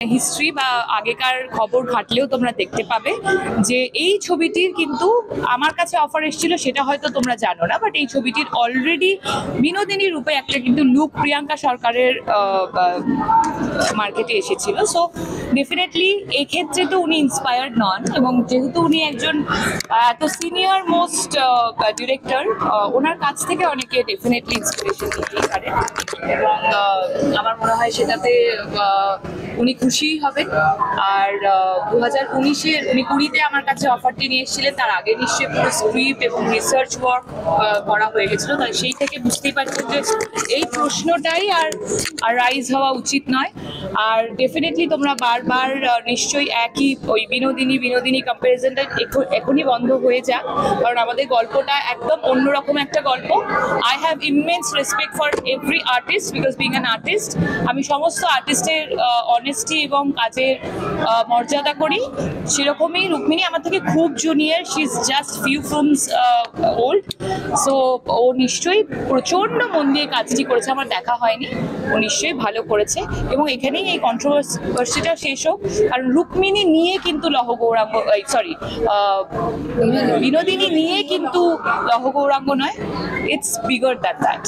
History বা আগেকার খবর ঘাটলেও তোমরা দেখতে পাবে যে এই ছবিটির কিন্তু আমার কাছে অফার এসেছিল, সেটা হয়তো তোমরা জানো না, বাট এই ছবিটির অলরেডি বিনোদিনী রূপে একটা কিন্তু লুক প্রিয়াঙ্কা সরকারের মার্কেটে এসেছিল। সো ডেফিনেটলি এই ক্ষেত্রে তো উনি ইন্সপায়ার্ড নন, এবং যেহেতু উনি একজন এত সিনিয়র মোস্ট ডিরেক্টর, ওনার কাছ থেকে অনেকে ডেফিনেটলি ইন্সপিরেশন নিতেই পারে, এবং আমার মনে হয় সেটাতে উনি খুশি হবেন। আর 2019-এর উনি 20-তে আমার কাছে অফারটি নিয়ে এসেছিলেন, তার আগে নিশ্চয়ই পুরো স্ক্রিপ্ট এবং রিসার্চ ওয়ার্ক করা হয়ে গেছিল, তাই সেই থেকে বুঝতেই পারছেন যে এই প্রশ্নটাই আর রাইজ হওয়া উচিত নয়। আর ডেফিনেটলি তোমরা বারবার নিশ্চয়ই একই ওই বিনোদিনী কম্পারিজনটা এখনই বন্ধ হয়ে যাক, কারণ আমাদের গল্পটা একদম অন্যরকম একটা গল্প। I have immense respect for every artist, because being an artist আমি সমস্ত আর্টিস্টের অনেস্টি এবং কাজের মর্যাদা করি। সেরকমই রুক্মিণী আমার থেকে খুব junior, she is just few films old. So ও নিশ্চয়ই প্রচণ্ড মন দিয়ে কাজটি করেছে, আমার দেখা হয়নি, ও নিশ্চয়ই ভালো করেছে। এবং এখানেই এই কন্ট্রোভার্সিটা শেষ হোক, কারণ রুক্মিণী নিয়ে কিন্তু বিনোদিনী নিয়ে কিন্তু লহগৌরাঙ্গ নয়, ইটস বিগার দ্যান দ্যাট।